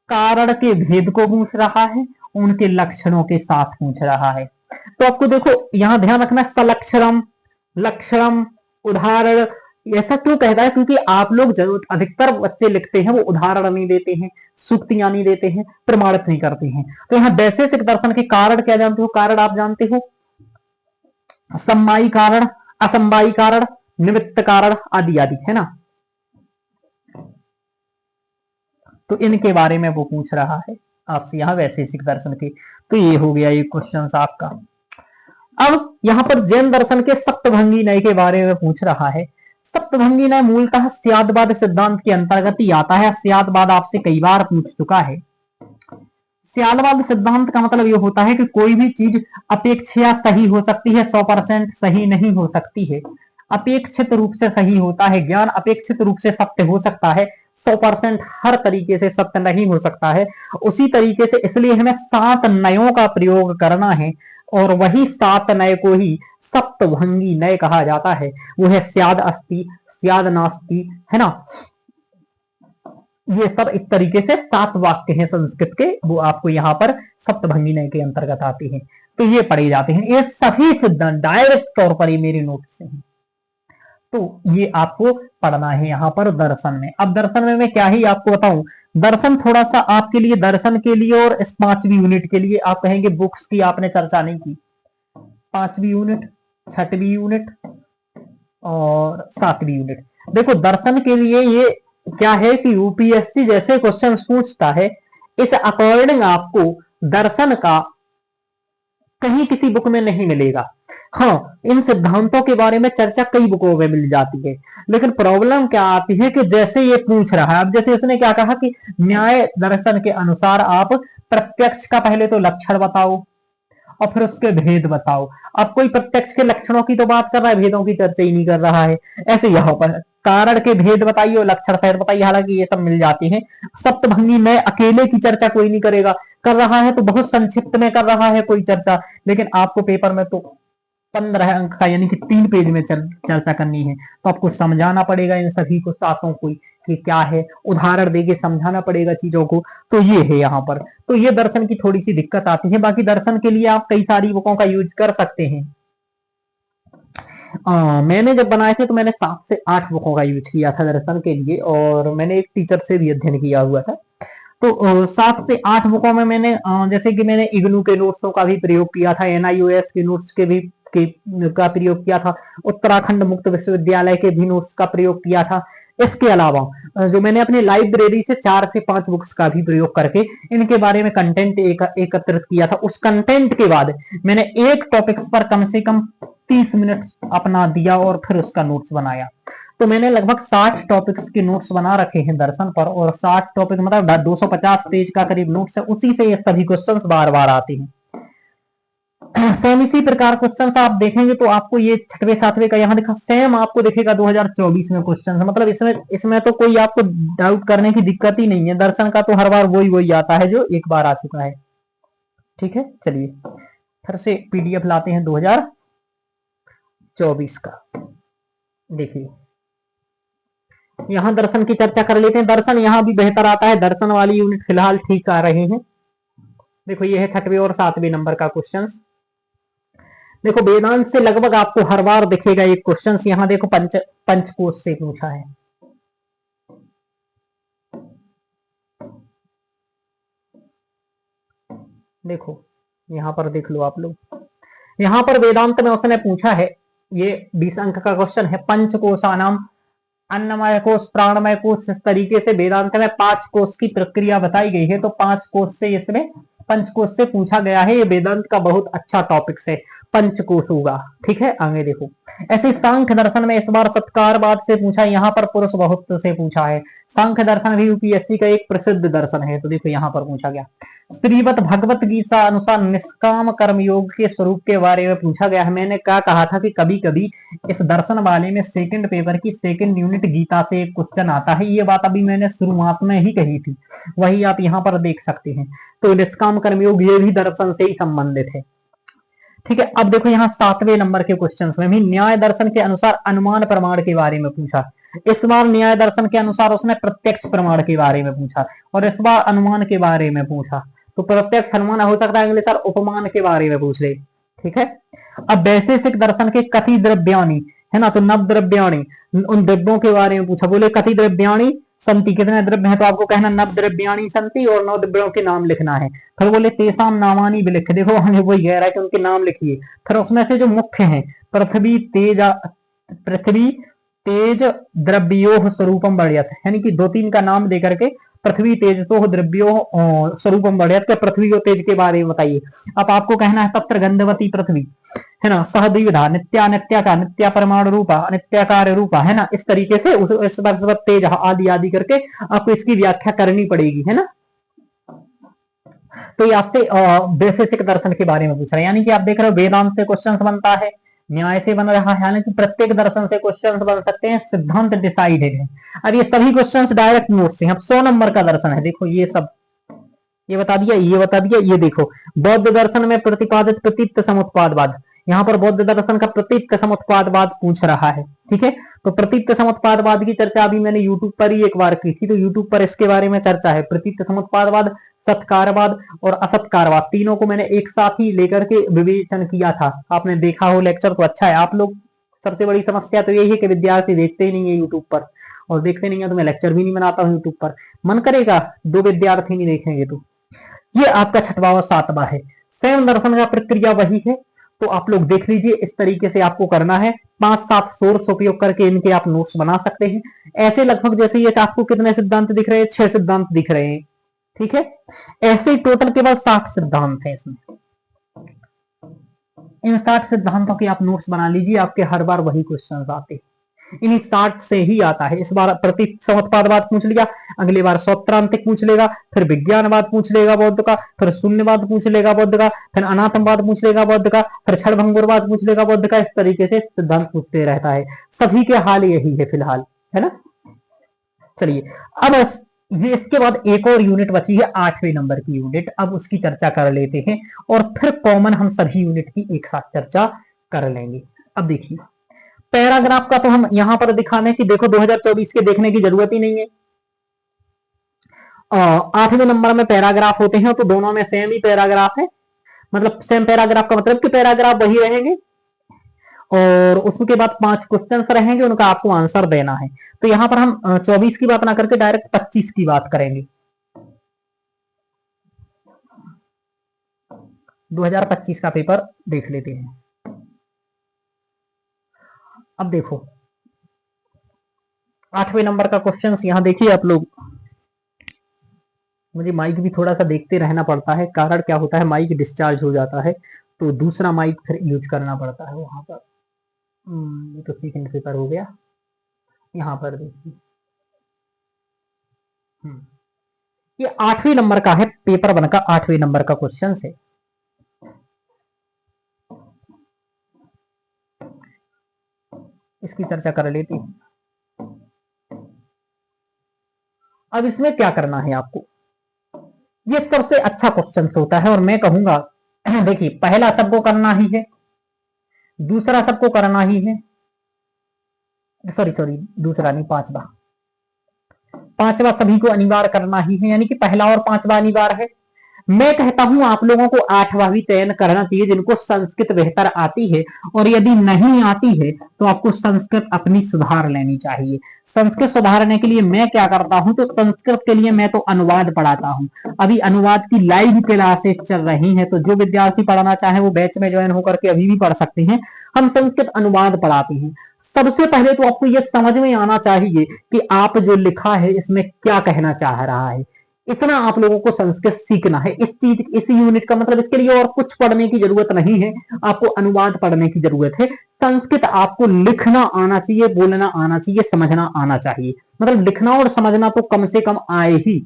कारण के भेद को पूछ रहा है, उनके लक्षणों के साथ पूछ रहा है। तो आपको देखो यहां ध्यान रखना, सलक्षणम, लक्षणम, उदाहरण। ऐसा क्यों कहता है, क्योंकि आप लोग जरूर अधिकतर बच्चे लिखते हैं वो उदाहरण नहीं देते हैं, सूक्तियां नहीं देते हैं, प्रमाणित नहीं करते हैं। तो यहाँ वैशेषिक दर्शन के कारण क्या जानते हो, कारण आप जानते हो, समवायी कारण, असमवायी कारण, निमित्त कारण आदि आदि, है ना। तो इनके बारे में वो पूछ रहा है आपसे यहाँ वैशेषिक दर्शन के। तो ये हो गया ये क्वेश्चन आपका। अब यहाँ पर जैन दर्शन के सप्तभंगी नय के बारे में पूछ रहा है। सप्तभंगी नय मूलतः स्यादवाद सिद्धांत के अंतर्गत ही आता है। स्यादवाद आपसे कई बार पूछ चुका है। स्यादवाद सिद्धांत का मतलब ये होता है कि कोई भी चीज अपेक्षा सही हो सकती है, 100% सही नहीं हो सकती है। अपेक्षित रूप से सही होता है ज्ञान, अपेक्षित रूप से सत्य हो सकता है, 100% हर तरीके से सत्य नहीं हो सकता है। उसी तरीके से इसलिए हमें 7 नयों का प्रयोग करना है और वही 7 नय को ही सप्तभंगी नय कहा जाता है। वो है स्याद अस्ति, स्याद नास्ति, है ना। ये सब इस तरीके से 7 वाक्य हैं संस्कृत के, वो आपको यहाँ पर सप्तभंगी नय के अंतर्गत आते हैं। तो ये पढ़े जाते हैं। ये सभी सिद्धांत डायरेक्ट तौर पर ये मेरे नोट से हैं। तो ये आपको पढ़ना है यहाँ पर दर्शन में। अब दर्शन में मैं क्या ही आपको बताऊं, दर्शन थोड़ा सा आपके लिए, दर्शन के लिए और इस 5वीं यूनिट के लिए आप कहेंगे बुक्स की आपने चर्चा नहीं की। 5वीं यूनिट, 6वीं यूनिट और 7वीं यूनिट। देखो दर्शन के लिए ये क्या है कि यूपीएससी जैसे क्वेश्चन पूछता है, इस अकॉर्डिंग आपको दर्शन का कहीं किसी बुक में नहीं मिलेगा। हाँ, इन सिद्धांतों के बारे में चर्चा कई बुकों में मिल जाती है, लेकिन प्रॉब्लम क्या आती है कि जैसे ये पूछ रहा है, अब जैसे इसने क्या कहा कि न्याय दर्शन के अनुसार आप प्रत्यक्ष का पहले तो लक्षण बताओ और फिर उसके भेद बताओ। अब कोई प्रत्यक्ष के लक्षणों की तो बात कर रहा है, भेदों की चर्चा ही नहीं कर रहा है। ऐसे यहाँ पर कारण के भेद बताइए और लक्षण सहित बताइए, हालांकि ये सब मिल जाती है। सप्तभंगी में अकेले की चर्चा कोई नहीं करेगा, कर रहा है तो बहुत संक्षिप्त में कर रहा है कोई चर्चा, लेकिन आपको पेपर में तो 15 अंक का यानी कि 3 पेज में चर्चा करनी है, तो आपको समझाना पड़ेगा इन सभी को सातों को कि क्या है, उदाहरण देके समझाना पड़ेगा चीजों को। तो ये है यहाँ पर, तो ये दर्शन की थोड़ी सी दिक्कत आती है। बाकी दर्शन के लिए आप कई सारी बुकों का यूज कर सकते हैं। मैंने जब बनाए थे तो मैंने 7 से 8 बुकों का यूज किया था दर्शन के लिए, और मैंने एक टीचर से भी अध्ययन किया हुआ था। तो 7 से 8 बुकों में मैंने जैसे कि मैंने इग्नू के नोट्सों का भी प्रयोग किया था, एनआईओएस के नोट्स के भी का प्रयोग किया था, उत्तराखंड मुक्त विश्वविद्यालय के भी नोट्स का प्रयोग किया था। इसके अलावा जो मैंने अपनी लाइब्रेरी से 4 से 5 बुक्स का भी प्रयोग करके इनके बारे में कंटेंट एकत्रित किया था। उस कंटेंट के बाद मैंने एक टॉपिक्स पर कम से कम 30 मिनट अपना दिया और फिर उसका नोट्स बनाया। तो मैंने लगभग 60 टॉपिक्स के नोट्स बना रखे हैं दर्शन पर, और 60 टॉपिक मतलब 250 पेज का करीब नोट्स है, उसी से ये सभी क्वेश्चंस बार बार आते हैं। सेम इसी प्रकार क्वेश्चंस आप देखेंगे तो आपको ये 6वें 7वें का यहाँ दिखा, सेम आपको दिखेगा 2024 में क्वेश्चन, मतलब इसमें तो कोई आपको डाउट करने की दिक्कत ही नहीं है। दर्शन का तो हर बार वही आता है जो एक बार आ चुका है। ठीक है, चलिए फिर से पीडीएफ लाते हैं 2024 का। देखिए यहां दर्शन की चर्चा कर लेते हैं। दर्शन यहां भी बेहतर आता है, दर्शन वाली यूनिट फिलहाल ठीक आ रहे हैं। देखो ये है 6वें और 7वें नंबर का क्वेश्चन। देखो वेदांत से लगभग आपको हर बार दिखेगा एक क्वेश्चन। यहां देखो पंचकोश से पूछा है। देखो यहां पर देख लो आप लोग, यहां पर वेदांत में उसने पूछा है, ये 20 अंक का क्वेश्चन है। पंचकोशानाम, अन्नमय कोश, प्राणमय कोश, इस तरीके से वेदांत में 5 कोश की प्रक्रिया बताई गई है। तो 5 कोश से इसमें पंचकोश से पूछा गया है। ये वेदांत का बहुत अच्छा टॉपिक है, पंचकोश होगा। ठीक है, आगे देखो ऐसे सांख्य दर्शन में इस बार सत्कारवाद से पूछा, यहाँ पर पुरुष बहुत से पूछा है। सांख्य दर्शन भी यूपीएससी का एक प्रसिद्ध दर्शन है। तो देखो यहाँ पर पूछा गया श्रीमद् भगवत गीता अनुसार निष्काम कर्म योग के स्वरूप के बारे में पूछा गया है। मैंने क्या कहा था कि कभी कभी इस दर्शन वाले में सेकंड पेपर की सेकंड यूनिट गीता से एक क्वेश्चन आता है। ये बात अभी मैंने शुरुआत में ही कही थी, वही आप यहाँ पर देख सकते हैं। तो निष्काम कर्मयोग ये भी दर्शन से ही संबंधित है। ठीक है, अब देखो यहाँ 7वें नंबर के क्वेश्चन में भी न्याय दर्शन के अनुसार अनुमान प्रमाण के बारे में पूछा। इस बार न्याय दर्शन के अनुसार उसने प्रत्यक्ष प्रमाण के बारे में पूछा, और इस बार अनुमान के बारे में पूछा। तो प्रत्यक्ष अनुमान हो सकता है अगले साल उपमान के बारे में पूछ ले। ठीक है, अब वैशेषिक दर्शन के कति द्रव्याणी है ना, तो नव द्रव्याणी, उन द्रव्यों के बारे में पूछा। बोले कति द्रव्याणी संति, कितने द्रव्य हैं, तो आपको कहना नव द्रव्याणी संति और 9 द्रव्यों के नाम लिखना है। फिर बोले तेसाम नामानी भी लिखे। देखो हमें वही कह रहा है कि उनके नाम लिखिए। फिर उसमें से जो मुख्य हैं, पृथ्वी तेज द्रव्योह स्वरूपम बढ़ियत, यानी कि 2-3 का नाम देकर के पृथ्वी तेजसोह द्रव्यो स्वरूपम बढ़ियत के पृथ्वी और तेज के बारे में बताइए। अब आपको कहना है तत्र गंधवती पृथ्वी है ना, सहद्विधा, नित्या नित्याचा, नित्या परमाणु रूपा, अनित्याकार रूपा है ना। इस तरीके से उस तेज आदि आदि करके आपको इसकी व्याख्या करनी पड़ेगी, है ना। तो ये आपसे वैशेषिक दर्शन के बारे में पूछ रहा है, यानी कि आप देख रहे हो वेदांत से क्वेश्चन बनता है, न्याय से बन रहा है, हालांकि प्रत्येक दर्शन से क्वेश्चन बन सकते हैं, सिद्धांत डिसाइडेड है। अब ये सभी क्वेश्चन डायरेक्ट नोट से। अब 100 नंबर का दर्शन है। देखो ये सब ये बता दिया, ये बता दिया। ये देखो बौद्ध दर्शन में प्रतिपादित प्रतीत समुत्पादवाद, यहाँ पर बौद्ध दर्शन का प्रतीत समुत्पादवाद पूछ रहा है। ठीक है, तो प्रतीत समुत्पादवाद की चर्चा अभी मैंने यूट्यूब पर ही एक बार की थी, तो यूट्यूब पर इसके बारे में चर्चा है। प्रतीत समुत्पादवाद, सत्कारवाद और असत्कारवाद, तीनों को मैंने एक साथ ही लेकर के विवेचन किया था। आपने देखा हो लेक्चर तो अच्छा है। आप लोग सबसे बड़ी समस्या तो यही है कि विद्यार्थी देखते ही नहीं है यूट्यूब पर, और देखते नहीं है तो मैं लेक्चर भी नहीं बनाता हूँ यूट्यूब पर। मन करेगा 2 विद्यार्थी नहीं देखेंगे तो। ये आपका 6वां और 7वां है। सेम दर्शन का प्रक्रिया वही है, तो आप लोग देख लीजिए। इस तरीके से आपको करना है, 5-7 सोर्स उपयोग करके इनके आप नोट्स बना सकते हैं। ऐसे लगभग जैसे ये आपको कितने सिद्धांत दिख रहे हैं, 6 सिद्धांत दिख रहे हैं। ठीक है, ऐसे टोटल केवल 7 सिद्धांत हैं इसमें। इन 60 सिद्धांतों के आप नोट्स बना लीजिए, आपके हर बार वही क्वेश्चन आते हैं, इन्हीं 60 से ही आता है। इस बार प्रतिसमत्पादवाद पूछ लिया, अगली बार सौत्रांतिक पूछ लेगा, फिर विज्ञानवाद पूछ लेगा बौद्ध का, फिर शून्यवाद पूछ लेगा बौद्ध का, फिर अनात्मवाद पूछ लेगा बौद्ध का, फिर क्षणभंगुरवाद पूछ लेगा बौद्ध का। इस तरीके से सिद्धांत पूछते रहता है, सभी के हाल यही है फिलहाल, है ना। चलिए अब ये इसके बाद एक और यूनिट बची है 8वें नंबर की यूनिट, अब उसकी चर्चा कर लेते हैं और फिर कॉमन हम सभी यूनिट की एक साथ चर्चा कर लेंगे। अब देखिए पैराग्राफ का तो हम यहां पर दिखा दें कि देखो 2024 के देखने की जरूरत ही नहीं है। 8वें नंबर में पैराग्राफ होते हैं तो दोनों में सेम ही पैराग्राफ है, मतलब सेम पैराग्राफ का मतलब कि पैराग्राफ वही रहेंगे और उसके बाद 5 क्वेश्चन रहेंगे, उनका आपको आंसर देना है। तो यहां पर हम 24 की बात ना करके डायरेक्ट 25 की बात करेंगे। 2025 का पेपर देख लेते हैं। अब देखो 8वें नंबर का क्वेश्चन यहां देखिए आप लोग, मुझे माइक भी थोड़ा सा देखते रहना पड़ता है, कारण क्या होता है माइक डिस्चार्ज हो जाता है तो दूसरा माइक फिर यूज करना पड़ता है वहां पर। ये तो सेकंड पेपर हो गया, यहां पर देखिए ये 8वें नंबर का है, पेपर 1 का 8वें नंबर का क्वेश्चन है। इसकी चर्चा कर लेते हैं। अब इसमें क्या करना है आपको, ये सबसे अच्छा क्वेश्चन होता है और मैं कहूंगा देखिए पहला सबको करना ही है, दूसरा सबको करना ही है, सॉरी दूसरा नहीं, पांचवा सभी को अनिवार्य करना ही है, यानी कि पहला और 5वां अनिवार्य है। मैं कहता हूं आप लोगों को 8वां भी चयन करना चाहिए जिनको संस्कृत बेहतर आती है, और यदि नहीं आती है तो आपको संस्कृत अपनी सुधार लेनी चाहिए। संस्कृत सुधारने के लिए मैं क्या करता हूं, तो संस्कृत के लिए मैं तो अनुवाद पढ़ाता हूं। अभी अनुवाद की लाइव क्लासेस चल रही हैं, तो जो विद्यार्थी पढ़ना चाहे वो बैच में ज्वाइन होकर के अभी भी पढ़ सकते हैं। हम संस्कृत अनुवाद पढ़ाते हैं। सबसे पहले तो आपको यह समझ में आना चाहिए कि आप जो लिखा है इसमें क्या कहना चाह रहा है, इतना आप लोगों को संस्कृत सीखना है। इस यूनिट का मतलब इसके लिए और कुछ पढ़ने की जरूरत नहीं है, आपको अनुवाद पढ़ने की जरूरत है। संस्कृत आपको लिखना आना चाहिए, बोलना आना चाहिए, समझना आना चाहिए, मतलब लिखना और समझना तो कम से कम आए ही।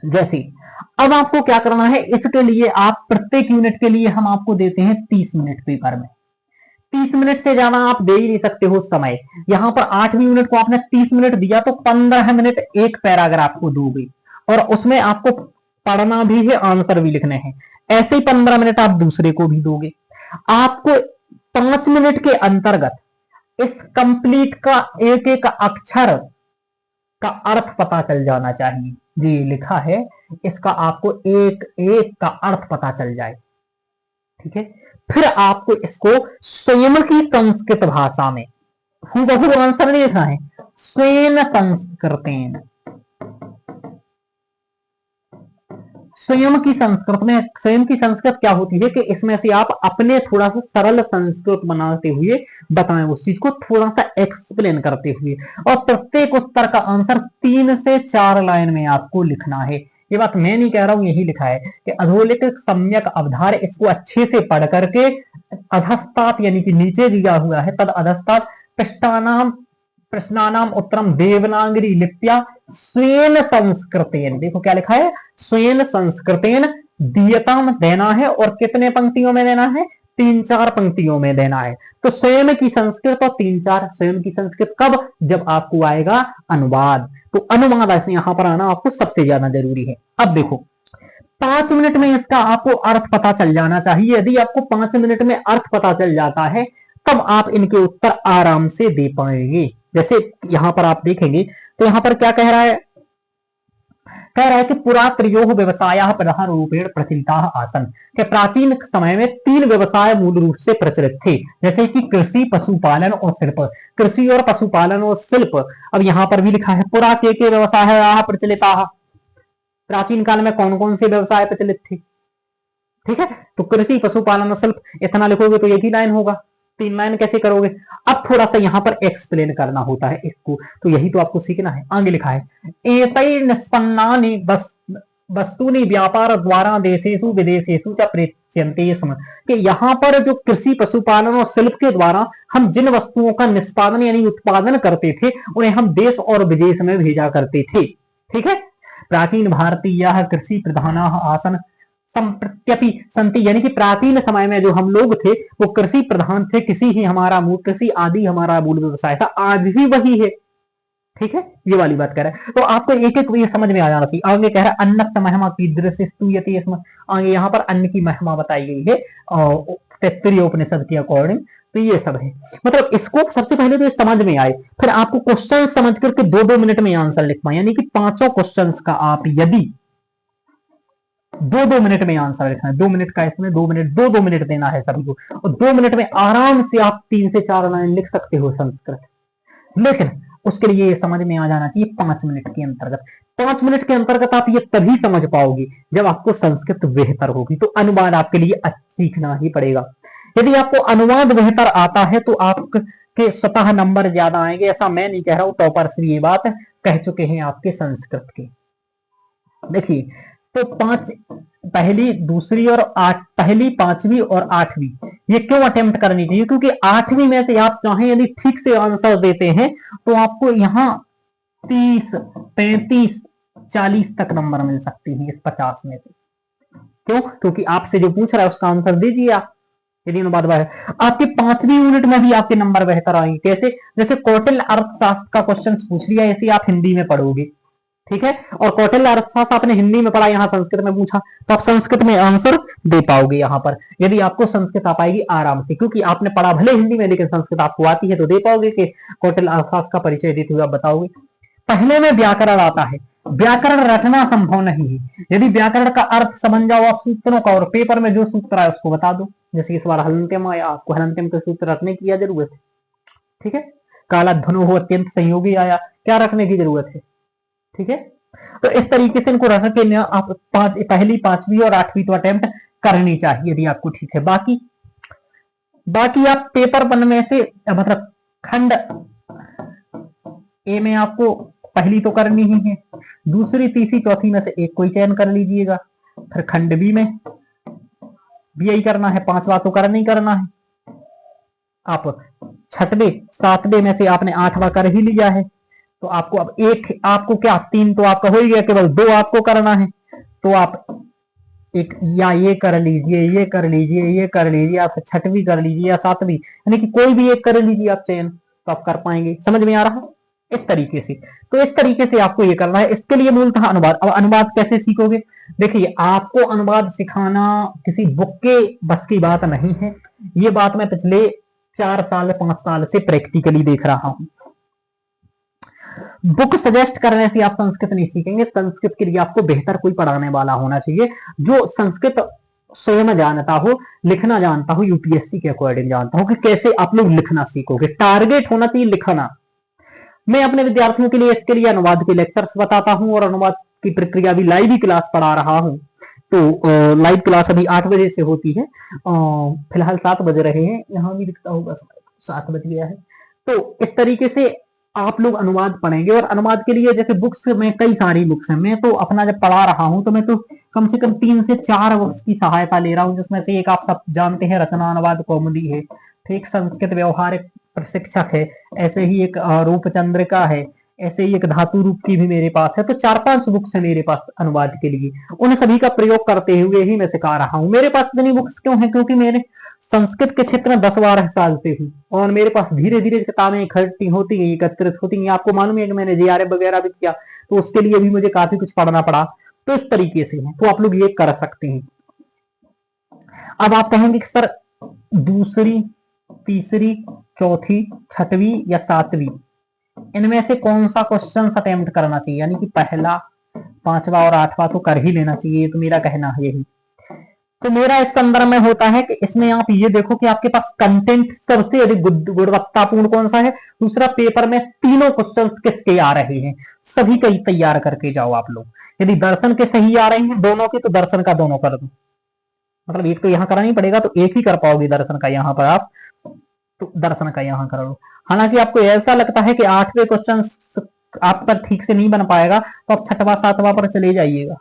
जैसे अब आपको क्या करना है, इसके लिए आप प्रत्येक यूनिट के लिए हम आपको देते हैं 30 मिनट पेपर में। 30 मिनट से ज्यादा आप दे ही नहीं सकते हो समय। यहां पर 8वीं यूनिट को आपने 30 मिनट दिया तो 15 मिनट एक पैराग्राफ को दोगे, और उसमें आपको पढ़ना भी है, आंसर भी लिखने हैं। ऐसे ही 15 मिनट आप दूसरे को भी दोगे। आपको 5 मिनट के अंतर्गत इस कंप्लीट का एक एक अक्षर का अर्थ पता चल जाना चाहिए। जी लिखा है, इसका आपको एक एक का अर्थ पता चल जाए, ठीक है। फिर आपको इसको स्वयं की संस्कृत भाषा में, हूबहू आंसर नहीं लिखना है, स्वयं संस्कृतेन, स्वयं की संस्कृत में। स्वयं की संस्कृत क्या होती है कि इसमें से आप अपने थोड़ा सा सरल संस्कृत बनाते हुए बताएं, उस चीज को थोड़ा सा एक्सप्लेन करते हुए, और प्रत्येक उत्तर का आंसर 3 से 4 लाइन में आपको लिखना है। ये बात मैं नहीं कह रहा हूं, यही लिखा है कि अधोलिखित सम्यक अवधार, इसको अच्छे से पढ़ करके अधस्तात यानी कि नीचे दिया हुआ है, तद अधस्तात प्रश्नानाम उत्तरम देवनागरी लिप्या स्वेन संस्कृतेन, देखो क्या लिखा है, स्वेन संस्कृतेन दीयताम देना है, और कितने पंक्तियों में देना है, 3-4 पंक्तियों में देना है। तो स्वयं की संस्कृत और 3-4, स्वयं की संस्कृत कब, जब आपको आएगा अनुवाद। तो अनुवाद ऐसे यहां पर आना आपको सबसे ज्यादा जरूरी है। अब देखो 5 मिनट में इसका आपको अर्थ पता चल जाना चाहिए। यदि आपको 5 मिनट में अर्थ पता चल जाता है तब आप इनके उत्तर आराम से दे पाएंगे। जैसे यहां पर आप देखेंगे तो यहां पर क्या कह रहा है, कह रहा है कि पुरा त्रयोः व्यवसायः प्रधान रूपेण प्रचलिताः आसन्, कि प्राचीन समय में 3 व्यवसाय मूल रूप से प्रचलित थे, जैसे कि कृषि, पशुपालन और शिल्प। कृषि और पशुपालन और शिल्प, अब यहां पर भी लिखा है पुरा के व्यवसायः प्रचलिताः, प्राचीन काल में कौन कौन से व्यवसाय प्रचलित थे, ठीक है। तो कृषि, पशुपालन और शिल्प, इतना लिखोगे तो एक ही लाइन होगा, 3 लाइन कैसे करोगे। अब थोड़ा सा यहां पर एक्सप्लेन करना होता है इसको, तो यही तो आपको सीखना है। आगे लिखा है एतै निष्पन्नानि, बस वस्तूनि व्यापार द्वारा देशेषु विदेशेषु च प्रेष्यन्ते स्म, कि यहाँ पर जो कृषि पशुपालन और शिल्प के द्वारा हम जिन वस्तुओं का निष्पादन यानी उत्पादन करते थे उन्हें हम देश और विदेश में भेजा करते थे। ठीक है। प्राचीन भारतीय कृषि प्रधान आसन संप्रत्यपि संति, यानी कि प्राचीन समय में जो हम लोग थे वो कृषि प्रधान थे, कृषि आदि हमारा मूल व्यवसाय था, आज भी वही है। ठीक है, ये वाली बात कह रहा है। तो आपको एक एक ये समझ में आ जाना चाहिए। आगे कह रहा है अन्न महिमा कीदृश स्तूयते स्म, आगे यहाँ पर अन्न की महिमा बताई गई है तैत्तिरीय उपनिषद के अकॉर्डिंग। तो ये सब है, मतलब इसको सबसे पहले तो समझ में आए, फिर आपको क्वेश्चन समझ करके 2-2 मिनट में आंसर लिख पाए, यानी कि 5 क्वेश्चन का आप यदि 2-2 मिनट में आंसर लिखना है, 2 मिनट का इसमें 2 मिनट 2-2 मिनट देना है सभी को, और 2 मिनट में आराम से आप 3 से 4 लाइन लिख सकते हो संस्कृत। लेकिन उसके लिए ये समझ में आ जाना चाहिए 5 मिनट के अंतर्गत। 5 मिनट के अंतर्गत आप ये तभी समझ पाओगे जब आपको संस्कृत बेहतर होगी। तो अनुवाद आपके लिए सीखना ही पड़ेगा। यदि आपको अनुवाद बेहतर आता है तो आपके स्वतः नंबर ज्यादा आएंगे। ऐसा मैं नहीं कह रहा हूं, टॉपर्स भी ये बात कह चुके हैं आपके संस्कृत के। देखिए, तो 5 पहली, दूसरी और पहली, 5वीं और 8वीं ये क्यों अटेम्प्ट करनी चाहिए? क्योंकि 8वीं में से आप चाहें यदि ठीक से आंसर देते हैं तो आपको यहाँ 30, 35, 40 तक नंबर मिल सकते हैं इस 50 में से। क्यों? क्योंकि आपसे जो पूछ रहा है उसका आंसर दीजिए आप। यदि अनुवाद है आपके 5वीं यूनिट में भी आपके नंबर बेहतर आएंगे। कैसे? जैसे कौटिल्य अर्थशास्त्र का क्वेश्चन पूछ लिया, ऐसे आप हिंदी में पढ़ोगे। ठीक है, और कौटिल्य अर्थशास्त्र आपने हिंदी में पढ़ा, यहाँ संस्कृत में पूछा तो आप संस्कृत में आंसर दे पाओगे। यहाँ पर यदि आपको संस्कृत आ पाएगी आराम से, क्योंकि आपने पढ़ा भले हिंदी में लेकिन संस्कृत आपको आती है, तो दे पाओगे कि कौटिल्य अर्थशास्त्र का परिचय देते हुए आप बताओगे। पहले में व्याकरण आता है, व्याकरण रटना संभव नहीं है। यदि व्याकरण का अर्थ समझ जाओ आप सूत्रों का, और पेपर में जो सूत्र आए उसको बता दो। जैसे इस बार हलंत्यम आया, आपको हलंत्यम के सूत्र रखने की जरूरत है। ठीक है, काला धनु हो अत्यंत संयोगी आया, क्या रखने की जरूरत है? ठीक है, तो इस तरीके से इनको रख के आप पहली, 5वीं और 8वीं तो अटेम्प्ट करनी चाहिए यदि आपको ठीक है। बाकी आप पेपर 1 में से मतलब खंड ए में आपको पहली तो करनी ही है, दूसरी, तीसरी, चौथी में से एक कोई चयन कर लीजिएगा। फिर खंड बी में भी यही करना है, 5वां तो करना ही करना है। आप 6वें, 7वें में से आपने 8वां कर ही लिया है, तो आपको अब एक, आपको क्या 3 तो आपका हो ही गया, केवल 2 आपको करना है। तो आप एक या ये कर लीजिए, ये कर लीजिए, ये कर लीजिए, आप 6वीं कर लीजिए या 7वीं, यानी कि कोई भी एक कर लीजिए आप चयन, तो आप कर पाएंगे। समझ में आ रहा है? इस तरीके से, तो इस तरीके से आपको ये करना है। इसके लिए मूलतः अनुवाद। अब अनुवाद कैसे सीखोगे? देखिए, आपको अनुवाद सिखाना किसी बुक के बस की बात नहीं है। ये बात मैं पिछले 4 साल 5 साल से प्रैक्टिकली देख रहा हूं। बुक सजेस्ट करने से आप संस्कृत नहीं सीखेंगे। संस्कृत के लिए आपको बेहतर कोई पढ़ाने वाला होना चाहिए जो संस्कृत स्वयं जानता हो, लिखना जानता हो, यूपीएससी के अकॉर्डिंग जानता हो कि कैसे आप लोग लिखना सीखोगे। टारगेट होना चाहिए लिखना। मैं अपने विद्यार्थियों के लिए इसके लिए अनुवाद के लेक्चर्स बताता हूं और अनुवाद की प्रक्रिया भी लाइव ही क्लास पढ़ा रहा हूं। तो लाइव क्लास अभी 8 बजे से होती है, फिलहाल 7 बज रहे हैं, यहां भी दिखता होगा 7 बज गया है। तो इस तरीके से आप लोग अनुवाद पढ़ेंगे। और अनुवाद के लिए जैसे बुक्स में कई सारी बुक्स हैं, मैं तो अपना जब पढ़ा रहा हूं तो मैं तो कम से कम 3 से 4 बुक्स की सहायता ले रहा हूं, जिसमें से एक आप सब जानते हैं रचना अनुवाद कौमुदी है, ठीक, संस्कृत व्यवहारिक प्रशिक्षक है, ऐसे ही एक रूपचंद्रिका है, ऐसे ही एक धातु रूप की भी मेरे पास है। तो 4-5 बुक्स है मेरे पास अनुवाद के लिए। उन सभी का प्रयोग करते हुए ही मैं सिखा रहा हूं। मेरे पास इतनी बुक्स क्यों है? क्योंकि मेरे संस्कृत के क्षेत्र में 10-12 साल से हूँ और मेरे पास धीरे धीरे किताबें इकट्ठी होती गई, एकत्रित होती गई। आपको मालूम है कि मैंने जेआरएफ वगैरह भी किया, तो उसके लिए भी मुझे काफी कुछ पढ़ना पड़ा। तो इस तरीके से है, तो आप लोग ये कर सकते हैं। अब आप कहेंगे कि सर दूसरी, तीसरी, चौथी, 6वीं या 7वीं इनमें से कौन सा क्वेश्चन अटेम्प्ट करना चाहिए? यानी कि पहला, 5वां और 8वां तो कर ही लेना चाहिए, तो मेरा कहना है यही। तो मेरा इस संदर्भ में होता है कि इसमें आप ये देखो कि आपके पास कंटेंट सबसे अधिक गुणवत्तापूर्ण कौन सा है। दूसरा, पेपर में तीनों क्वेश्चन किसके आ रहे हैं, सभी कई तैयार करके जाओ आप लोग। यदि दर्शन के सही आ रहे हैं दोनों के, तो दर्शन का दोनों कर दो। मतलब एक तो यहां करना ही पड़ेगा, तो एक ही कर पाओगे दर्शन का यहां पर आप, तो दर्शन का यहां कर लो। हालांकि आपको ऐसा लगता है कि 8वें क्वेश्चन आप पर ठीक से नहीं बन पाएगा, तो आप 6वां 7वां पर चले जाइएगा।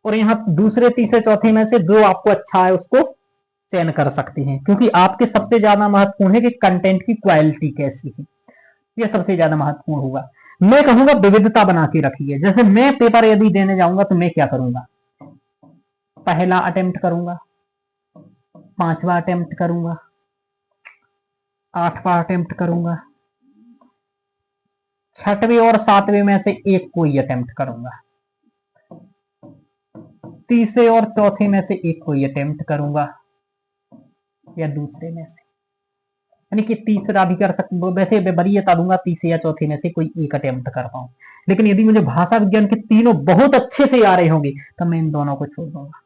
और यहाँ दूसरे तीसरे चौथे में से जो आपको अच्छा है उसको चयन कर सकते हैं, क्योंकि आपके सबसे ज्यादा महत्वपूर्ण है कि कंटेंट की क्वालिटी कैसी है, यह सबसे ज्यादा महत्वपूर्ण होगा। मैं कहूंगा विविधता बना के रखिए। जैसे मैं पेपर यदि देने जाऊंगा तो मैं क्या करूंगा, पहला अटेम्प्ट करूंगा, पांचवा अटेम्प्ट करूंगा, आठवां अटेम्प्ट करूंगा, छठवें और सातवें में से एक कोई अटेम्प्ट करूंगा, तीसरे और चौथे में से एक कोई अटेम्प्ट करूंगा, या दूसरे में से, यानी कि तीसरा भी कर सकता, वैसे वरीयता दूंगा तीसरे या चौथे में से कोई एक अटेम्प्ट कर पाऊं। लेकिन यदि मुझे भाषा विज्ञान के तीनों बहुत अच्छे से आ रहे होंगे तो मैं इन दोनों को छोड़ दूंगा,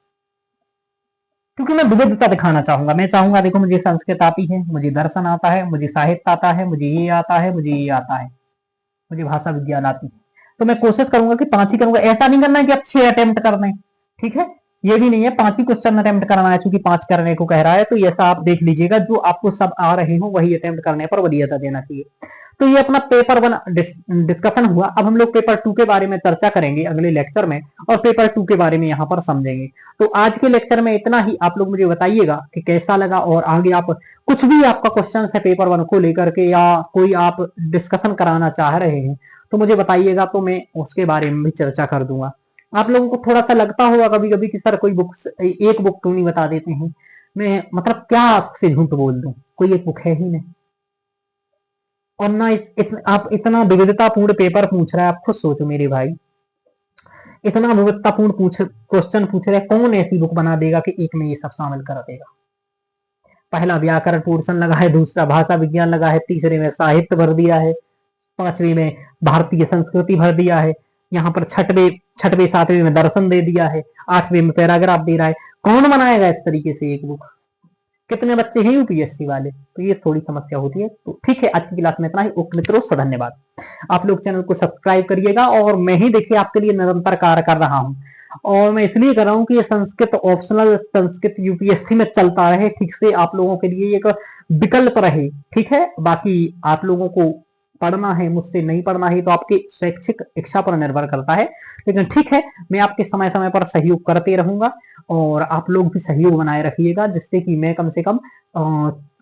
क्योंकि मैं विविधता दिखाना चाहूंगा। मैं चाहूंगा देखो मुझे संस्कृत आती है, मुझे दर्शन आता है, मुझे साहित्य आता है, मुझे ये आता है, मुझे ये आता है, मुझे भाषा विज्ञान आती है, तो मैं कोशिश करूंगा कि 5 ही करूंगा। ऐसा नहीं करना है कि आप 6 अटेम्प्ट कर दें, ठीक है, ये भी नहीं है, 5 ही क्वेश्चन अटेम्प्ट करना है, चूंकि 5 करने को कह रहा है, तो ऐसा आप देख लीजिएगा जो आपको सब आ रहे हो वही अटेम्प्ट करने पर वरीयता देना चाहिए। तो ये अपना पेपर 1 डिस्कशन हुआ। अब हम लोग पेपर 2 के बारे में चर्चा करेंगे अगले लेक्चर में, और पेपर 2 के बारे में यहाँ पर समझेंगे। तो आज के लेक्चर में इतना ही। आप लोग मुझे बताइएगा कि कैसा लगा, और आगे आप कुछ भी आपका क्वेश्चन है पेपर 1 को लेकर के, या कोई आप डिस्कशन कराना चाह रहे हैं तो मुझे बताइएगा, तो मैं उसके बारे में भी चर्चा कर दूंगा। आप लोगों को थोड़ा सा लगता होगा कभी कभी कि सर कोई बुक, एक बुक क्यों नहीं बता देते हैं, मैं मतलब क्या आपसे झूठ बोल दूं, कोई एक बुक है ही नहीं। और ना आप इतना विविधतापूर्ण पेपर पूछ रहे हैं, आप खुद सोचो मेरे भाई, इतना विविधतापूर्ण क्वेश्चन पूछ रहे हैं, कौन ऐसी बुक बना देगा कि एक में ये सब शामिल कर देगा। पहला व्याकरण पोर्शन लगा है, दूसरा भाषा विज्ञान लगा है, तीसरे में साहित्य भर दिया है, पांचवी में भारतीय संस्कृति भर दिया है, यहाँ पर छठवें सातवें में दर्शन दे दिया है, आठवें में पैराग्राफ दे रहा है। कौन बनाएगा इस तरीके से एक बुक, कितने बच्चे हैं यूपीएससी वाले, तो ये थोड़ी समस्या होती है। तो ठीक है, आज की क्लास में इतना ही। ओके मित्रों, धन्यवाद। आप लोग चैनल को सब्सक्राइब करिएगा, और मैं ही देखिए आपके लिए निरंतर कार्य कर रहा हूँ, और मैं इसलिए कर रहा हूँ कि ये संस्कृत ऑप्शनल, संस्कृत यूपीएससी में चलता रहे, ठीक से आप लोगों के लिए एक विकल्प रहे, ठीक है। बाकी आप लोगों को पढ़ना है, मुझसे नहीं पढ़ना है, तो आपकी शैक्षिक इच्छा पर निर्भर करता है, लेकिन ठीक है, मैं आपके समय समय पर सहयोग करते रहूंगा, और आप लोग भी सहयोग बनाए रखिएगा, जिससे कि मैं कम से कम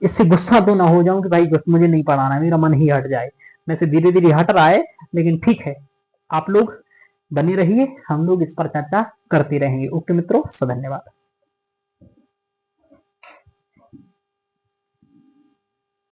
इससे गुस्सा तो ना हो जाऊं कि भाई मुझे नहीं पढ़ाना, मेरा मन ही हट जाए। वैसे धीरे धीरे हट रहा है, लेकिन ठीक है, आप लोग बने रहिए, हम लोग इस पर चर्चा करते रहेंगे। ओके मित्रों, धन्यवाद।